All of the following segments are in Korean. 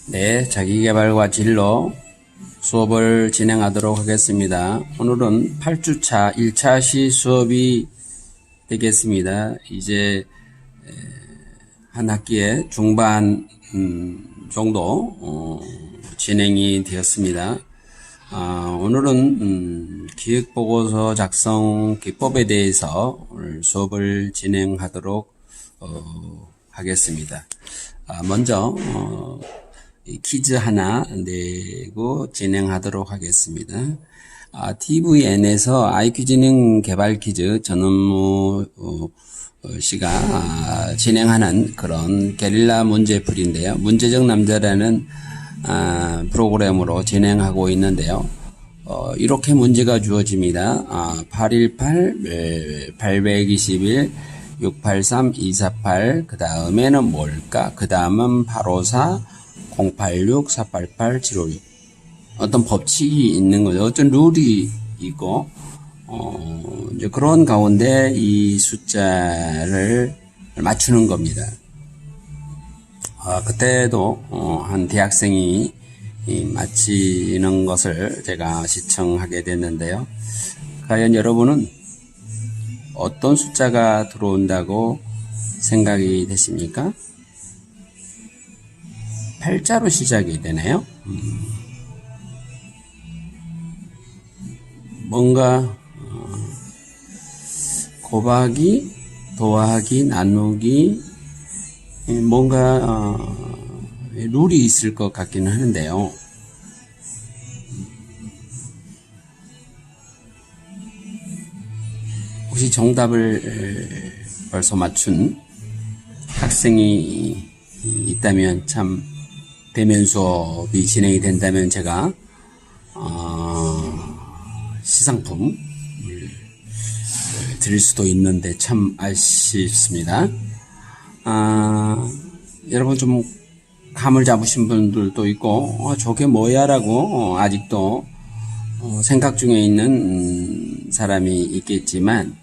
네, 자기계발과 진로 수업을 진행하도록 하겠습니다. 오늘은 8주차 1차 시 수업이 되겠습니다. 이제 한 학기의 중반 정도 진행이 되었습니다. 오늘은 기획보고서 작성 기법에 대해서 오늘 수업을 진행하도록 하겠습니다. 먼저 퀴즈 하나 내고 진행하도록 하겠습니다. TVN에서 IQ 지능 개발 퀴즈 전업무 씨가 진행하는 그런 게릴라 문제풀이인데요. 문제적 남자라는 프로그램으로 진행하고 있는데요. 이렇게 문제가 주어집니다. 818, 821, 683, 248, 그 다음에는 뭘까? 그 다음은 854, 086, 488, 756. 어떤 법칙이 있는 거죠. 어떤 룰이 있고, 이제 그런 가운데 이 숫자를 맞추는 겁니다. 그때도, 한 대학생이 맞히는 것을 제가 시청하게 됐는데요. 과연 여러분은 어떤 숫자가 들어온다고 생각이 되십니까? 8자로 시작이 되네요. 뭔가 곱하기, 더하기, 나누기 뭔가 룰이 있을 것 같기는 하는데요. 혹시 정답을 벌써 맞춘 학생이 있다면, 참 대면 수업이 진행이 된다면 제가 시상품 드릴 수도 있는데 참 아쉽습니다. 여러분 좀 감을 잡으신 분들도 있고 저게 뭐야 라고 아직도 생각 중에 있는 사람이 있겠지만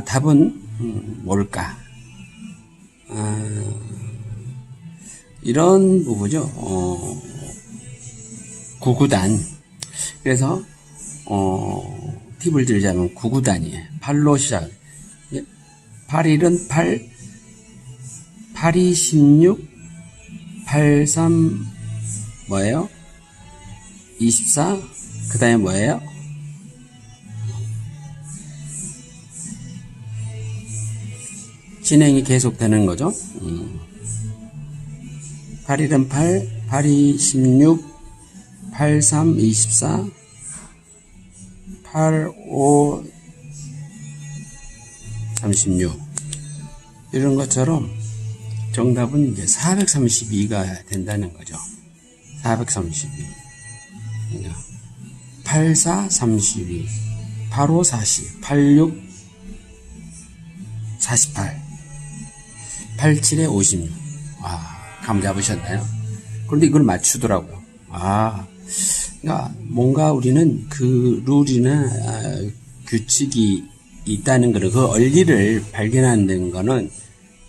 답은 뭘까? 이런 부분이죠. 구구단. 그래서 팁을 들자면 구구단이에요. 8로 시작. 8일은 8, 8이 16, 83 뭐예요? 24, 그 다음에 뭐예요? 진행이 계속되는 거죠. 8일은 8, 8이 16, 83, 24, 8, 5, 36 이런 것처럼 정답은 이제 432가 된다는 거죠. 432 84, 32 85, 40 86, 48 87에 56 감 잡으셨나요? 그런데 이걸 맞추더라고요. 그러니까 뭔가 우리는 그 룰이나 규칙이 있다는 거를, 그 원리를 발견하는 거는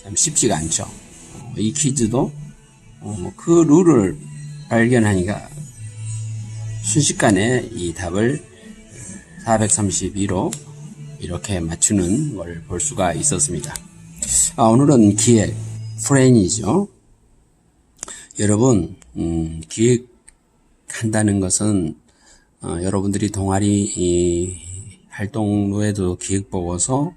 참 쉽지가 않죠. 이 퀴즈도 그 룰을 발견하니까 순식간에 이 답을 432로 이렇게 맞추는 걸 볼 수가 있었습니다. 오늘은 프레임이죠. 여러분, 기획한다는 것은 여러분들이 동아리 활동로에도 기획보고서,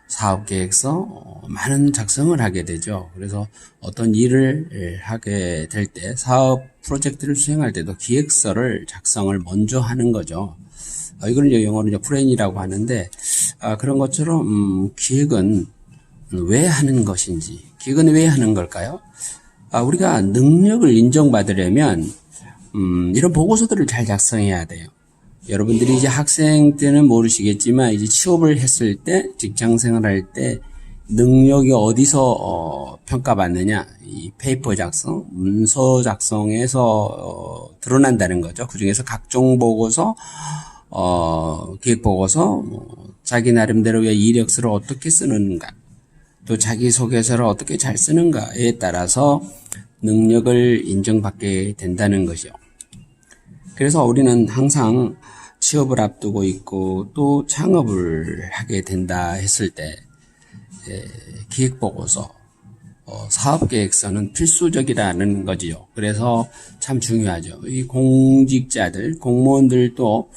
사업계획서 많은 작성을 하게 되죠. 그래서 어떤 일을 하게 될 때, 사업 프로젝트를 수행할 때도 기획서를 작성을 먼저 하는 거죠. 이걸 영어로 플랜이라고 하는데, 그런 것처럼 기획은 왜 하는 것인지, 기획은 왜 하는 걸까요? 우리가 능력을 인정받으려면 이런 보고서들을 잘 작성해야 돼요. 여러분들이 이제 학생 때는 모르시겠지만 이제 취업을 했을 때, 직장 생활할 때 능력이 어디서 평가받느냐, 이 페이퍼 작성, 문서 작성에서 드러난다는 거죠. 그중에서 각종 보고서, 기획 보고서, 자기 나름대로의 이력서를 어떻게 쓰는가, 또 자기소개서를 어떻게 잘 쓰는가에 따라서 능력을 인정받게 된다는 것이요. 그래서 우리는 항상 취업을 앞두고 있고 또 창업을 하게 된다 했을 때 기획보고서, 사업계획서는 필수적이라는 거지요. 그래서 참 중요하죠. 이 공직자들, 공무원들도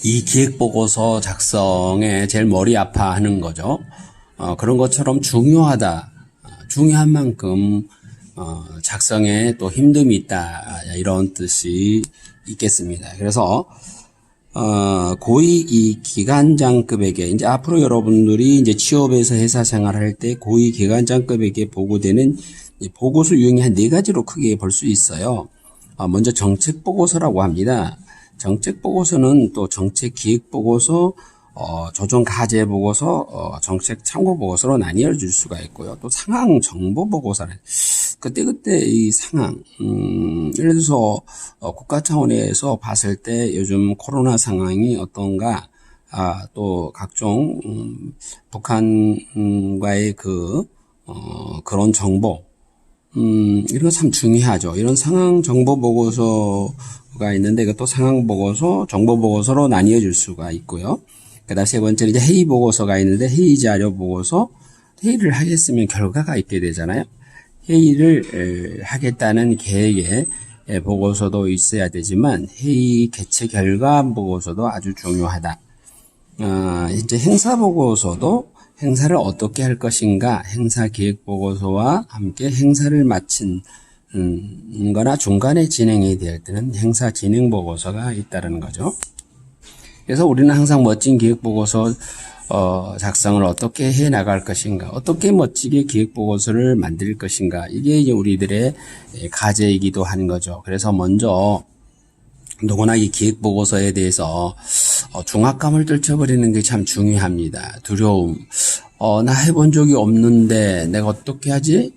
이 기획보고서 작성에 제일 머리 아파하는 거죠. 그런 것처럼 중요하다. 중요한 만큼 작성에 또 힘듦이 있다. 이런 뜻이 있겠습니다. 그래서 고위 이 기관장급에게 이제 앞으로 여러분들이 이제 취업해서 회사 생활할 때 고위 기관장급에게 보고되는 보고서 유형이 한 4가지로 크게 볼 수 있어요. 먼저 정책 보고서라고 합니다. 정책 보고서는 또 정책 기획 보고서, 조정 가제 보고서, 정책 참고 보고서로 나뉘어 줄 수가 있고요. 또 상황 정보 보고서는 그때그때 이 상황, 예를 들어서 국가 차원에서 봤을 때 요즘 코로나 상황이 어떤가, 또 각종 북한과의 그런 정보, 이런 거 참 중요하죠. 이런 상황 정보 보고서가 있는데 이것도 상황 보고서, 정보 보고서로 나뉘어 줄 수가 있고요. 그다음 세 번째는 이제 회의 보고서가 있는데 회의 자료 보고서, 회의를 하겠으면 결과가 있게 되잖아요. 회의를 하겠다는 계획의 보고서도 있어야 되지만 회의 개최 결과 보고서도 아주 중요하다. 이제 행사 보고서도 행사를 어떻게 할 것인가, 행사 기획 보고서와 함께 행사를 마친 거나 중간에 진행이 될 때는 행사 진행 보고서가 있다는 거죠. 그래서 우리는 항상 멋진 기획 보고서 작성을 어떻게 해 나갈 것인가, 어떻게 멋지게 기획 보고서를 만들 것인가, 이게 이제 우리들의 과제이기도 한 거죠. 그래서 먼저 누구나 이 기획 보고서에 대해서 중압감을 떨쳐버리는 게 참 중요합니다. 두려움, 나 해본 적이 없는데 내가 어떻게 하지?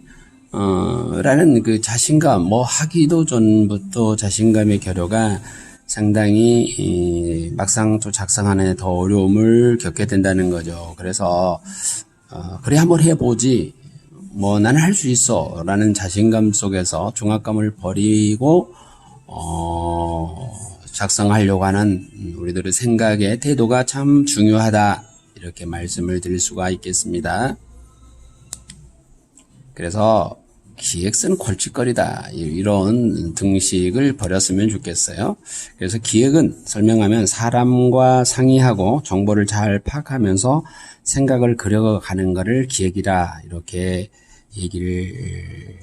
라는 그 자신감, 하기도 전부터 자신감의 결여가 상당히 막상 또 작성하는 데 더 어려움을 겪게 된다는 거죠. 그래서 그래 한번 해보지, 나는 할 수 있어 라는 자신감 속에서 중압감을 버리고 작성하려고 하는 우리들의 생각의 태도가 참 중요하다, 이렇게 말씀을 드릴 수가 있겠습니다. 그래서 기획서는 골칫거리다, 이런 등식을 버렸으면 좋겠어요. 그래서 기획은 설명하면 사람과 상의하고 정보를 잘 파악하면서 생각을 그려가는 것을 기획이라, 이렇게 얘기를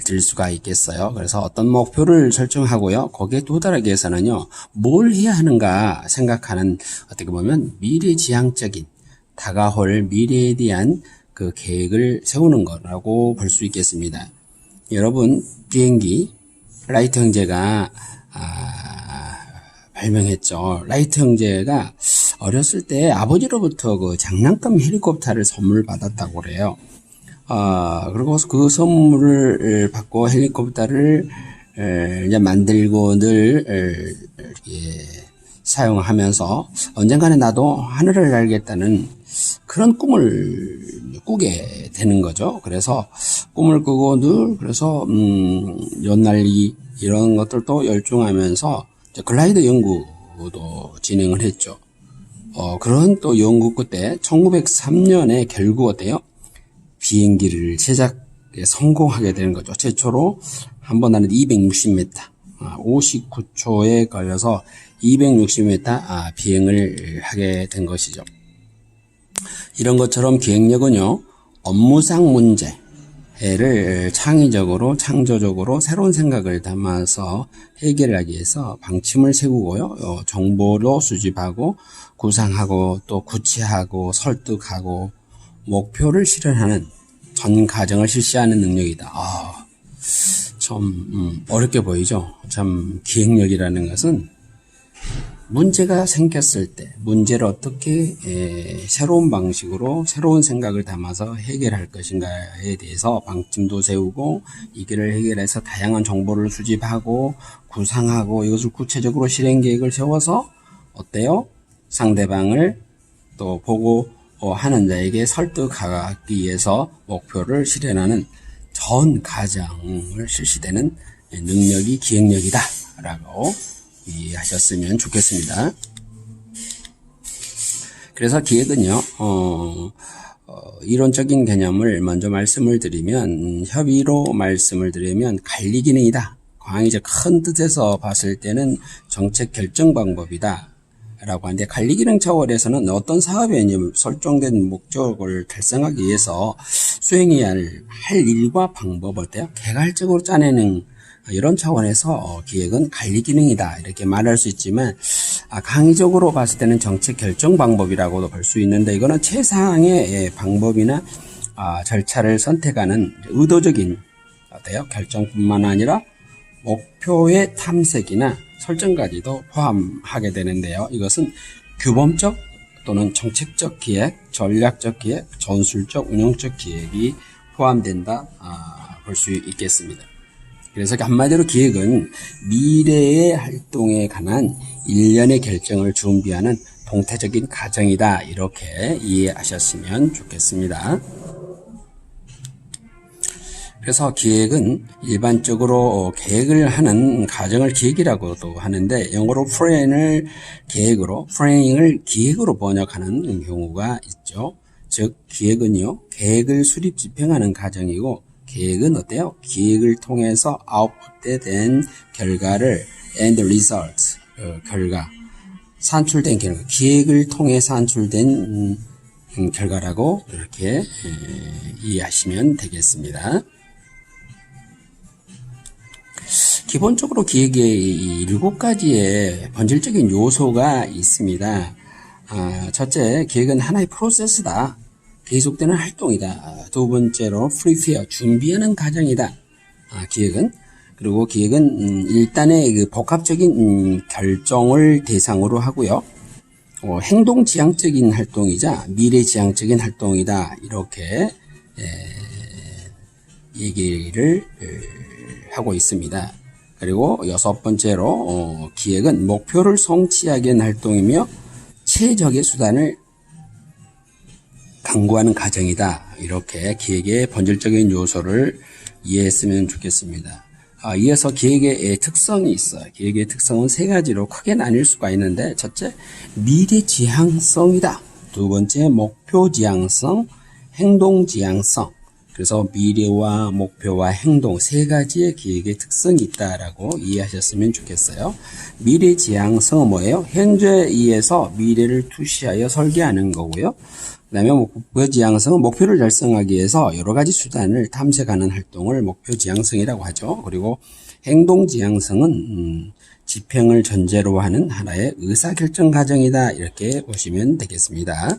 드릴 수가 있겠어요. 그래서 어떤 목표를 설정하고요, 거기에 도달하기 위해서는요, 뭘 해야 하는가 생각하는, 어떻게 보면 미래지향적인, 다가올 미래에 대한 그 계획을 세우는 거라고 볼 수 있겠습니다. 여러분, 비행기 라이트 형제가 발명했죠. 라이트 형제가 어렸을 때 아버지로부터 그 장난감 헬리콥터를 선물 받았다고 그래요. 그리고 그 선물을 받고 헬리콥터를 이제 만들고 늘 사용하면서 언젠가는 나도 하늘을 날겠다는 그런 꿈을 꾸게 되는 거죠. 그래서 꿈을 꾸고 늘 그래서 연날리기 이런 것들도 열중하면서 글라이더 연구도 진행을 했죠. 그런 또 연구 끝에 1903년에 결국 어때요? 비행기를 제작에 성공하게 되는 거죠. 최초로 한 번 하는데 260m, 59초에 걸려서 260m 비행을 하게 된 것이죠. 이런 것처럼 기획력은요, 업무상 문제를 창의적으로, 창조적으로 새로운 생각을 담아서 해결하기 위해서 방침을 세우고요, 정보로 수집하고, 구상하고, 또 구체하고, 설득하고, 목표를 실현하는 전 과정을 실시하는 능력이다. 좀 어렵게 보이죠? 참 기획력이라는 것은 문제가 생겼을 때 문제를 어떻게 새로운 방식으로 새로운 생각을 담아서 해결할 것인가에 대해서 방침도 세우고, 이를 해결해서 다양한 정보를 수집하고 구상하고 이것을 구체적으로 실행 계획을 세워서 어때요? 상대방을 또 보고 하는 자에게 설득하기 위해서 목표를 실현하는 전 과정을 실시되는 능력이 기획력이다 라고 이해하셨으면 좋겠습니다. 그래서 기획은요, 이론적인 개념을 먼저 말씀을 드리면, 협의로 말씀을 드리면 관리 기능이다. 광의적 큰 뜻에서 봤을 때는 정책 결정 방법이다 라고 하는데, 관리 기능 차원에서는 어떤 사업에 설정된 목적을 달성하기 위해서 수행해야 할 일과 방법을 어때요? 개괄적으로 짜내는 이런 차원에서 기획은 관리 기능이다 이렇게 말할 수 있지만, 강의적으로 봤을 때는 정책 결정 방법이라고도 볼 수 있는데, 이거는 최상의 방법이나 절차를 선택하는 의도적인 어때요? 결정뿐만 아니라 목표의 탐색이나 설정까지도 포함하게 되는데요. 이것은 규범적 또는 정책적 기획, 전략적 기획, 전술적, 운영적 기획이 포함된다 볼 수 있겠습니다. 그래서 한마디로 기획은 미래의 활동에 관한 일련의 결정을 준비하는 동태적인 과정이다 이렇게 이해하셨으면 좋겠습니다. 그래서 기획은 일반적으로 계획을 하는 과정을 기획이라고도 하는데, 영어로 플랜을 계획으로, 플래닝을 기획으로 번역하는 경우가 있죠. 즉 기획은요, 계획을 수립 집행하는 과정이고, 계획은 어때요? 기획을 통해서 아웃풋된 결과를 and result, 결과, 산출된 결과, 기획을 통해 산출된 결과라고 이렇게 이해하시면 되겠습니다. 기본적으로 기획에 7가지의 본질적인 요소가 있습니다. 첫째, 기획은 하나의 프로세스다. 계속되는 활동이다. 두 번째로, 프리페어, 준비하는 과정이다. 기획은. 그리고 기획은 일단의 그 복합적인 결정을 대상으로 하고요. 행동지향적인 활동이자 미래지향적인 활동이다. 이렇게 얘기를 하고 있습니다. 그리고 6번째로 기획은 목표를 성취하기 위한 활동이며 최적의 수단을 강구하는 과정이다. 이렇게 기획의 본질적인 요소를 이해했으면 좋겠습니다. 이어서 기획의 특성이 있어요. 기획의 특성은 3가지로 크게 나뉠 수가 있는데, 첫째, 미래지향성이다. 두 번째, 목표지향성, 행동지향성. 그래서 미래와 목표와 행동 3가지의 기획의 특성이 있다라고 이해하셨으면 좋겠어요. 미래지향성은 뭐예요? 현재에서 미래를 투시하여 설계하는 거고요. 그 다음에 목표지향성은 목표를 달성하기 위해서 여러 가지 수단을 탐색하는 활동을 목표지향성이라고 하죠. 그리고 행동지향성은 집행을 전제로 하는 하나의 의사결정 과정이다. 이렇게 보시면 되겠습니다.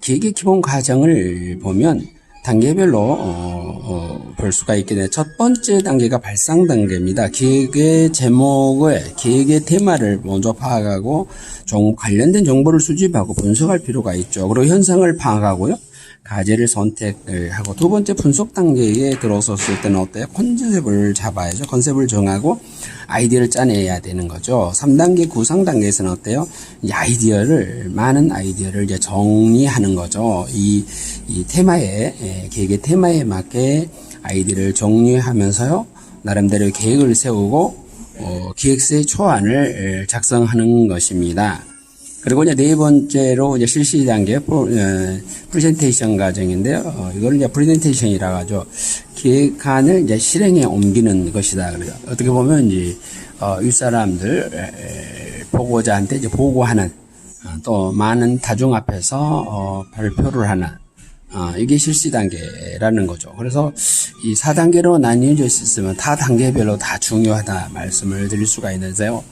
기획의 기본 과정을 보면 단계별로 볼 수가 있게 돼요. 첫 번째 단계가 발상 단계입니다. 기획의 제목을, 기획의 테마를 먼저 파악하고 관련된 정보를 수집하고 분석할 필요가 있죠. 그리고 현상을 파악하고요. 과제를 선택을 하고, 두 번째 분석 단계에 들어섰을 때는 어때요? 컨셉을 잡아야죠. 컨셉을 정하고 아이디어를 짜내야 되는 거죠. 3단계 구상 단계에서는 어때요? 이 아이디어를, 많은 아이디어를 이제 정리하는 거죠. 이 테마에, 계획의 테마에 맞게 아이디어를 정리하면서요, 나름대로 계획을 세우고 기획서의 초안을 작성하는 것입니다. 그리고 이제 4번째로 이제 실시 단계 프레젠테이션 과정인데요. 이거를 이제 프레젠테이션이라고 하죠. 계획안을 이제 실행에 옮기는 것이다. 그래요. 어떻게 보면 이제 윗사람들 보고자한테 이제 보고하는, 또 많은 다중 앞에서 발표를 하는, 이게 실시 단계라는 거죠. 그래서 이 4단계로 나뉘어져 있으면 다 단계별로 다 중요하다 말씀을 드릴 수가 있는데요.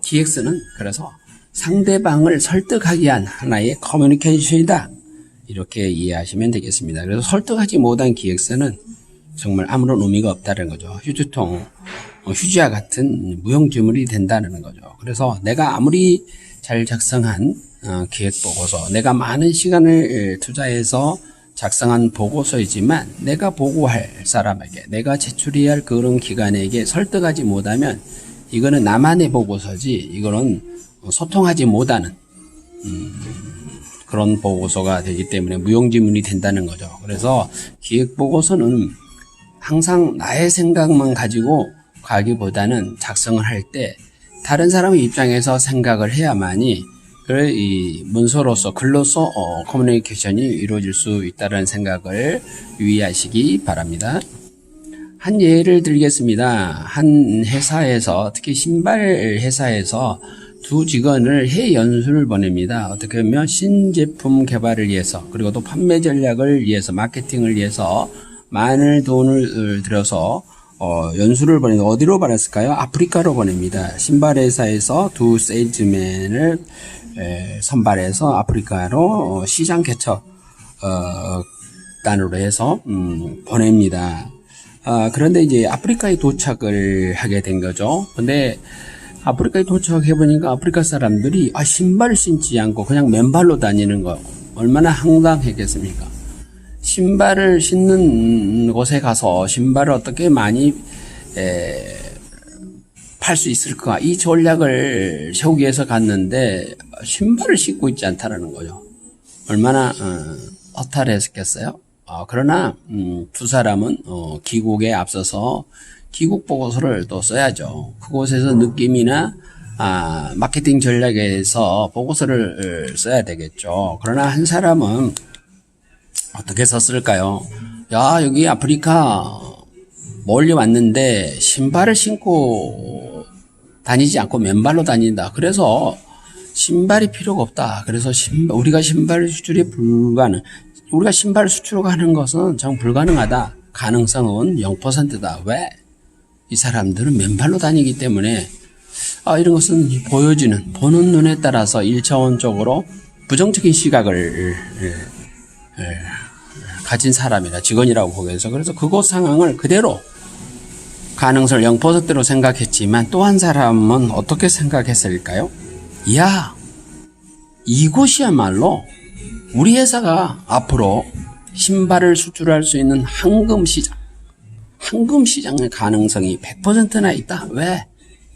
기획서는 그래서 상대방을 설득하기 위한 하나의 커뮤니케이션이다. 이렇게 이해하시면 되겠습니다. 그래서 설득하지 못한 기획서는 정말 아무런 의미가 없다는 거죠. 휴지통, 휴지와 같은 무용지물이 된다는 거죠. 그래서 내가 아무리 잘 작성한 기획보고서, 내가 많은 시간을 투자해서 작성한 보고서이지만 내가 보고할 사람에게, 내가 제출해야 할 그런 기관에게 설득하지 못하면 이거는 나만의 보고서지, 이거는 소통하지 못하는 그런 보고서가 되기 때문에 무용지물이 된다는 거죠. 그래서 기획보고서는 항상 나의 생각만 가지고 가기보다는 작성을 할 때 다른 사람의 입장에서 생각을 해야만이 이 문서로서 글로서 커뮤니케이션이 이루어질 수 있다는 생각을 유의하시기 바랍니다. 한 예를 들겠습니다. 한 회사에서, 특히 신발 회사에서 두 직원을 해외 연수를 보냅니다. 어떻게 보면 신제품 개발을 위해서, 그리고 또 판매 전략을 위해서, 마케팅을 위해서 많은 돈을 들여서 연수를 보내는데 어디로 보냈을까요? 아프리카로 보냅니다. 신발 회사에서 두 세일즈맨을 선발해서 아프리카로 시장 개척 단으로 해서 보냅니다. 그런데 이제 아프리카에 도착을 하게 된 거죠. 근데 아프리카에 도착해보니까 아프리카 사람들이 신발을 신지 않고 그냥 맨발로 다니는 거 얼마나 황당했겠습니까? 신발을 신는 곳에 가서 신발을 어떻게 많이 팔 수 있을까? 이 전략을 세우기 위해서 갔는데 신발을 신고 있지 않다는 거죠. 얼마나 허탈했겠어요? 그러나 두 사람은 귀국에 앞서서 귀국 보고서를 또 써야죠. 그곳에서 느낌이나 마케팅 전략에서 보고서를 써야 되겠죠. 그러나 한 사람은 어떻게 썼을까요? 야, 여기 아프리카 멀리 왔는데 신발을 신고 다니지 않고 맨발로 다닌다. 그래서 신발이 필요가 없다. 그래서 우리가 신발 수출이 우리가 신발 수출하는 것은 정 불가능하다. 가능성은 0%다. 왜? 이 사람들은 맨발로 다니기 때문에 이런 것은 보는 눈에 따라서 1차원적으로 부정적인 시각을 가진 사람이라 직원이라고 보겠어. 그래서 그곳 상황을 그대로 가능성을 0%로 생각했지만 또 한 사람은 어떻게 생각했을까요? 이야, 이곳이야말로 우리 회사가 앞으로 신발을 수출할 수 있는 황금 시장의 가능성이 100%나 있다. 왜?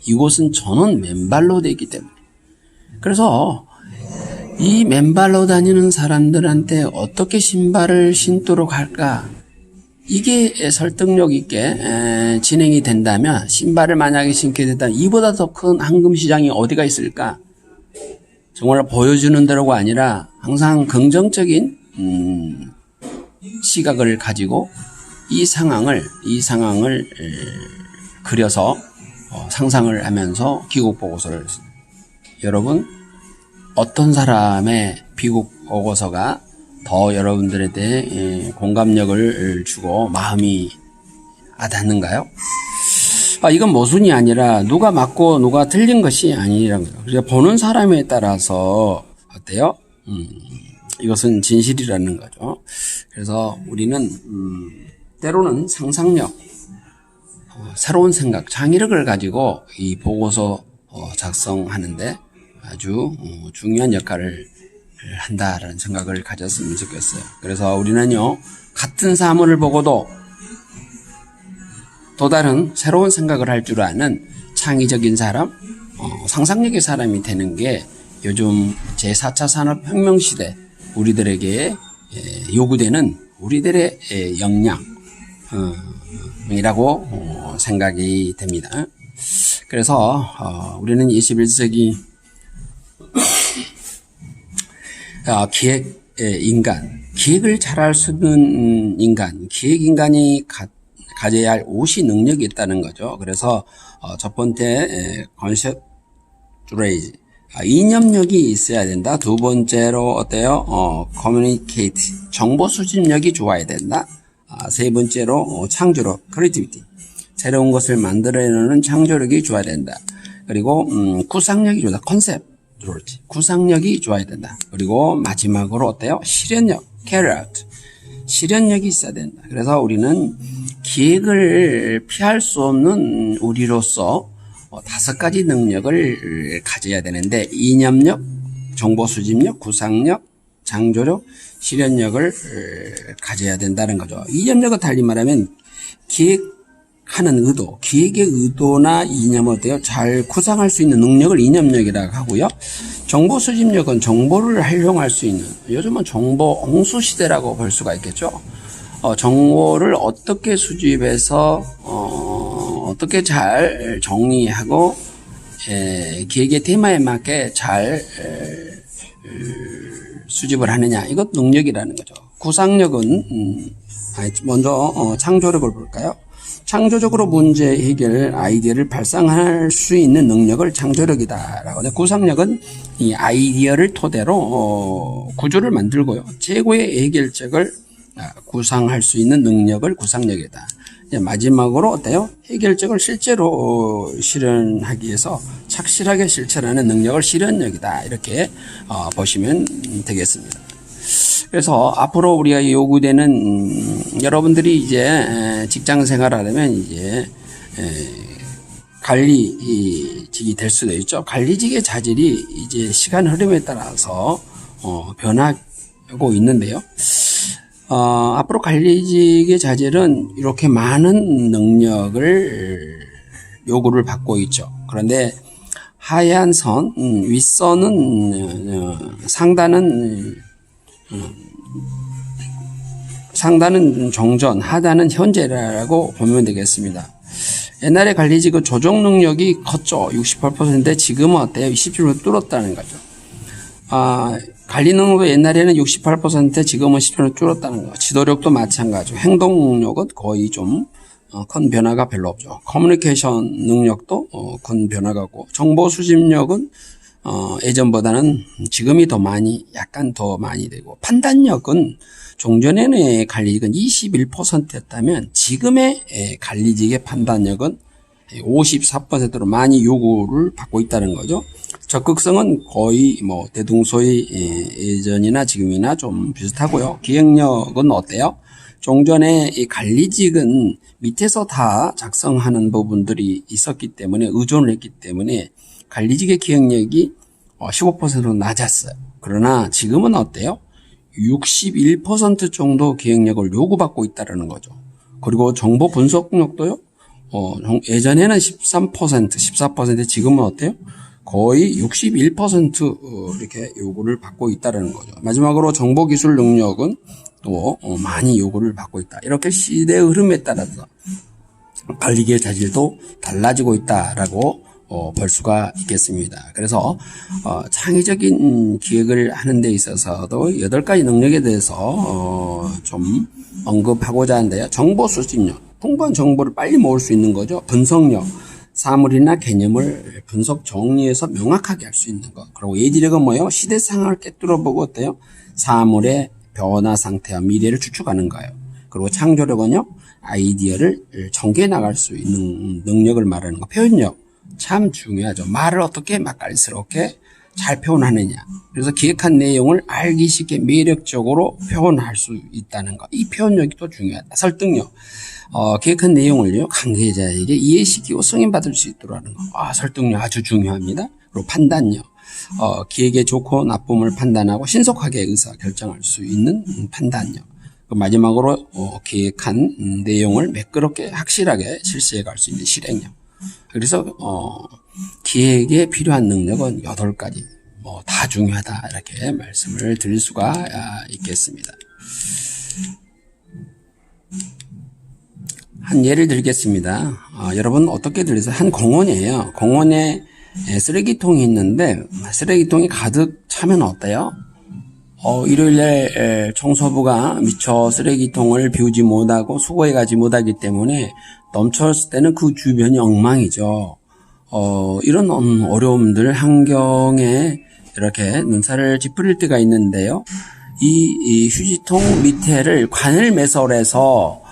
이곳은 저는 맨발로 되기 때문에. 그래서 이 맨발로 다니는 사람들한테 어떻게 신발을 신도록 할까? 이게 설득력 있게 진행이 된다면, 신발을 만약에 신게 된다면 이보다 더 큰 황금 시장이 어디가 있을까? 정말 보여주는 대로가 아니라 항상 긍정적인 시각을 가지고 이 상황을 그려서 상상을 하면서 귀국 보고서를 여러분, 어떤 사람의 귀국 보고서가 더 여러분들에 대해 공감력을 주고 마음이 와닿는가요? 이건 모순이 아니라 누가 맞고 누가 틀린 것이 아니라는 거죠. 그래서 보는 사람에 따라서 어때요? 이것은 진실이라는 거죠. 그래서 우리는 때로는 상상력, 새로운 생각, 창의력을 가지고 이 보고서 작성하는데 아주 중요한 역할을 한다라는 생각을 가졌으면 좋겠어요. 그래서 우리는요, 같은 사물을 보고도 또 다른 새로운 생각을 할 줄 아는 창의적인 사람, 상상력의 사람이 되는 게 요즘 제4차 산업혁명 시대 우리들에게 요구되는 우리들의 역량이라고 생각이 됩니다. 그래서 우리는 21세기 기획을 잘할 수 있는 기획인간이 가져야 할 옷이 능력이 있다는 거죠. 그래서 첫 번째 컨셉트레이즈, 이념력이 있어야 된다. 두 번째로 어때요? 커뮤니케이트, 정보 수집력이 좋아야 된다. 세 번째로 창조력, 크리에이티비티, 새로운 것을 만들어내는 창조력이 좋아야 된다. 그리고 구상력이 좋다. 구상력이 좋아야 된다. 그리고 마지막으로 어때요? 실현력, 캐리아웃, 실현력이 있어야 된다. 그래서 우리는 기획을 피할 수 없는 우리로서 5가지 능력을 가져야 되는데, 이념력, 정보 수집력, 구상력, 창조력, 실현력을 가져야 된다는 거죠. 이념력은 달리 말하면 기획하는 의도, 기획의 의도나 이념을 어때요? 잘 구상할 수 있는 능력을 이념력이라고 하고요. 정보 수집력은 정보를 활용할 수 있는, 요즘은 정보 홍수 시대라고 볼 수가 있겠죠. 정보를 어떻게 수집해서 어떻게 잘 정리하고 기획의 테마에 맞게 잘 수집을 하느냐, 이것 능력이라는 거죠. 구상력은 먼저 창조력을 볼까요? 창조적으로 문제 해결 아이디어를 발상할 수 있는 능력을 창조력이다라고. 구상력은 이 아이디어를 토대로 구조를 만들고요, 최고의 해결책을 구상할 수 있는 능력을 구상력이다. 마지막으로 어때요? 해결책을 실제로 실현하기 위해서 착실하게 실천하는 능력을 실현력이다. 이렇게 보시면 되겠습니다. 그래서 앞으로 우리가 요구되는 여러분들이 이제 직장 생활하려면 이제 관리직이 될 수도 있죠. 관리직의 자질이 이제 시간 흐름에 따라서 변하고 있는데요. 앞으로 관리직의 자질은 이렇게 많은 능력을 요구를 받고 있죠. 그런데 하얀 선, 윗선은 상단은 정전, 하단은 현재라고 보면 되겠습니다. 옛날에 관리직은 조정 능력이 컸죠. 68%인데 지금은 어때요? 27% 뚫었다는 거죠. 관리 능력도 옛날에는 68%, 지금은 10% 줄었다는 거. 지도력도 마찬가지고, 행동 능력은 거의 좀 큰 변화가 별로 없죠. 커뮤니케이션 능력도 큰 변화가 없고, 정보 수집력은 예전보다는 지금이 약간 더 많이 되고, 판단력은 종전에는 관리직은 21%였다면 지금의 관리직의 판단력은 54%로 많이 요구를 받고 있다는 거죠. 적극성은 거의 대등소의 예전이나 지금이나 좀 비슷하고요. 기획력은 어때요? 종전에 이 관리직은 밑에서 다 작성하는 부분들이 있었기 때문에, 의존을 했기 때문에 관리직의 기획력이 15%로 낮았어요. 그러나 지금은 어때요? 61% 정도 기획력을 요구받고 있다는 거죠. 그리고 정보 분석력도요, 예전에는 13%, 14%, 지금은 어때요? 거의 61% 이렇게 요구를 받고 있다는 거죠. 마지막으로 정보기술 능력은 또 많이 요구를 받고 있다. 이렇게 시대의 흐름에 따라서 관리계의 자질도 달라지고 있다라고 볼 수가 있겠습니다. 그래서 창의적인 기획을 하는 데 있어서도 8가지 능력에 대해서 좀 언급하고자 하는데요. 정보 수집력, 풍부한 정보를 빨리 모을 수 있는 거죠. 분석력, 사물이나 개념을 분석 정리해서 명확하게 할 수 있는 것. 그리고 예지력은 뭐예요? 시대 상황을 꿰뚫어보고 어때요? 사물의 변화 상태와 미래를 추측하는 거예요. 그리고 창조력은요, 아이디어를 전개해 나갈 수 있는 능력을 말하는 거. 표현력 참 중요하죠. 말을 어떻게 맛깔스럽게 잘 표현하느냐. 그래서 기획한 내용을 알기 쉽게 매력적으로 표현할 수 있다는 거. 이 표현력이 또 중요하다. 설득력. 기획한 내용을요, 관계자에게 이해시키고 승인받을 수 있도록 하는 거. 설득력 아주 중요합니다. 그리고 판단력. 기획의 좋고 나쁨을 판단하고 신속하게 의사 결정할 수 있는 판단력. 마지막으로 기획한 내용을 매끄럽게 확실하게 실시해 갈 수 있는 실행력. 그래서 기획에 필요한 능력은 8가지 다 중요하다, 이렇게 말씀을 드릴 수가 있겠습니다. 한 예를 들겠습니다. 여러분 어떻게 들으세요? 한 공원이에요. 공원에 쓰레기통이 있는데 쓰레기통이 가득 차면 어때요? 일요일에 청소부가 미처 쓰레기통을 비우지 못하고 수거해 가지 못하기 때문에 넘쳤을 때는 그 주변이 엉망이죠. 이런 어려움들, 환경에 이렇게 눈살을 찌푸릴 때가 있는데요. 이 휴지통 밑에를 관을 매설해서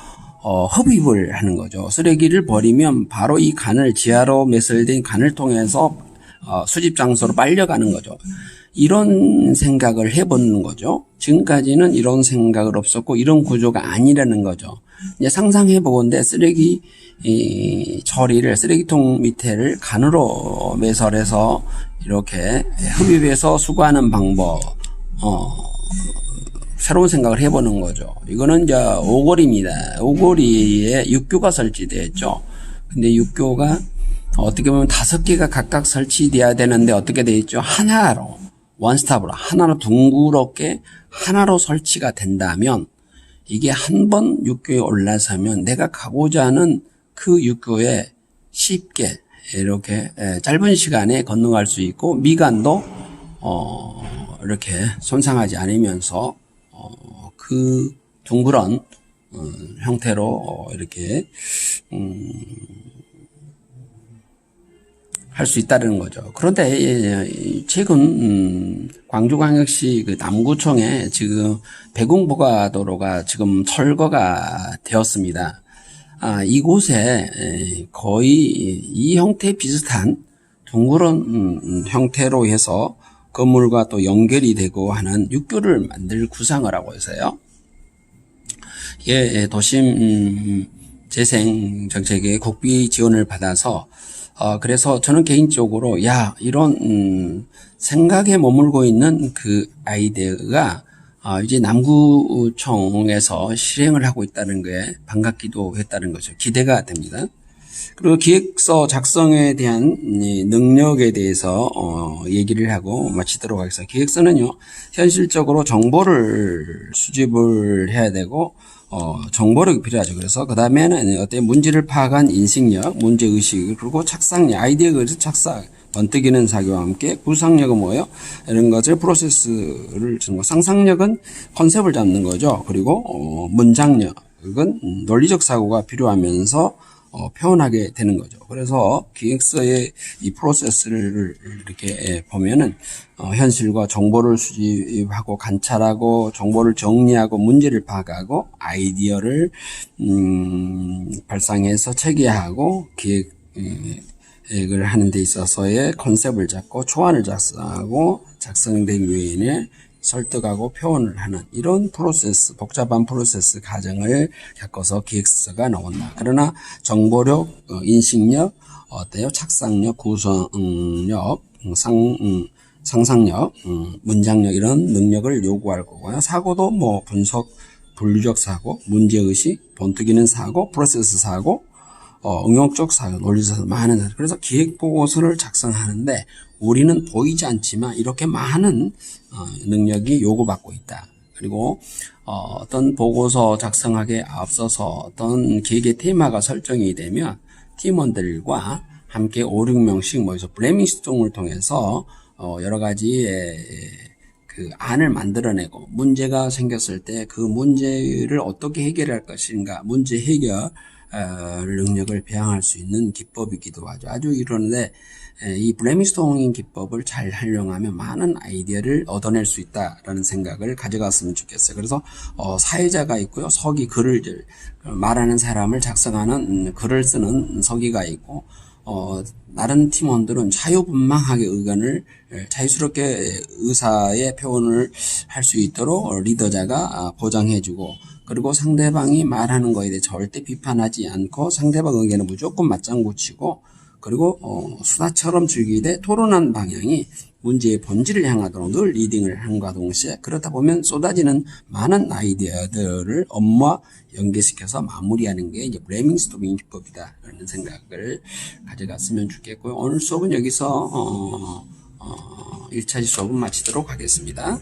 흡입을 하는 거죠. 쓰레기를 버리면 바로 이 관을, 지하로 매설된 관을 통해서 수집 장소로 빨려가는 거죠. 이런 생각을 해보는 거죠. 지금까지는 이런 생각을 없었고 이런 구조가 아니라는 거죠. 이제 상상해보건대 쓰레기 처리를, 쓰레기통 밑에를 관으로 매설해서 이렇게 흡입해서 수거하는 방법, 새로운 생각을 해보는 거죠. 이거는 이제 오거리입니다. 오거리에 육교가 설치되어 있죠. 근데 육교가 어떻게 보면 5개가 각각 설치되어야 되는데 어떻게 되어 있죠? 하나로, 원스톱으로, 하나로 둥그렇게 하나로 설치가 된다면 이게 한 번 육교에 올라서면 내가 가고자 하는 그 육교에 쉽게 이렇게 짧은 시간에 건너갈 수 있고 미간도 이렇게 손상하지 않으면서 그 둥그런 형태로 이렇게 할 수 있다는 거죠. 그런데 최근 광주광역시 그 남구청에 지금 배궁보가도로가 지금 철거가 되었습니다. 이곳에 거의 이 형태 비슷한 둥그런 형태로 해서 건물과 또 연결이 되고 하는 육교를 만들 구상을 하고 있어요. 이게 도심 재생 정책의 국비 지원을 받아서 그래서 저는 개인적으로 이런 생각에 머물고 있는 그 아이디어가 이제 남구청에서 실행을 하고 있다는 게 반갑기도 했다는 거죠. 기대가 됩니다. 그리고 기획서 작성에 대한 능력에 대해서 얘기를 하고 마치도록 하겠습니다. 기획서는요, 현실적으로 정보를 수집을 해야 되고 정보력이 필요하죠. 그래서 그 다음에는 어떤 문제를 파악한 인식력, 문제의식, 그리고 착상력, 아이디어를 착상, 번뜩이는 사교와 함께 구상력은 뭐예요? 이런 것을 프로세스를 주는 거. 상상력은 컨셉을 잡는 거죠. 그리고 문장력은 논리적 사고가 필요하면서 표현하게 되는 거죠. 그래서 기획서의 이 프로세스를 이렇게 보면은 현실과 정보를 수집하고 관찰하고 정보를 정리하고 문제를 파악하고 아이디어를 발상해서 체계하고 기획을 하는 데 있어서의 컨셉을 잡고 초안을 작성하고 작성된 요인에 설득하고 표현을 하는 이런 프로세스, 복잡한 프로세스 과정을 겪어서 기획서가 나온다. 그러나 정보력, 인식력, 착상력, 구성력, 상상력, 문장력 이런 능력을 요구할 거고요. 사고도 분석, 분류적 사고, 문제의식, 번뜩이는 사고, 프로세스 사고, 응용적 사고, 논리적 사고, 많은 사고. 그래서 기획보고서를 작성하는데 우리는 보이지 않지만 이렇게 많은 능력이 요구받고 있다. 그리고 어떤 보고서 작성하기에 앞서서 어떤 계획의 테마가 설정이 되면 팀원들과 함께 5, 6명씩 모여서 브레인스토밍을 통해서 여러 가지의 그 안을 만들어내고 문제가 생겼을 때 그 문제를 어떻게 해결할 것인가, 문제 해결 능력을 배양할 수 있는 기법이기도 하죠. 아주 이러는데 이 브레인스토밍 기법을 잘 활용하면 많은 아이디어를 얻어낼 수 있다라는 생각을 가져갔으면 좋겠어요. 그래서 사회자가 있고요, 서기 글을 말하는 사람을 작성하는 글을 쓰는 서기가 있고 다른 팀원들은 자유분방하게 의견을 자유스럽게 의사의 표현을 할 수 있도록 리더자가 보장해주고 그리고 상대방이 말하는 거에 대해 절대 비판하지 않고 상대방 의견을 무조건 맞장구 치고 그리고 수다처럼 즐기되 토론한 방향이 문제의 본질을 향하도록 늘 리딩을 함과 동시에 그렇다 보면 쏟아지는 많은 아이디어들을 업무와 연계시켜서 마무리하는 게 이제 브레인스토밍 기법이다라는 생각을 가져갔으면 좋겠고요. 오늘 수업은 여기서 1차시 수업은 마치도록 하겠습니다.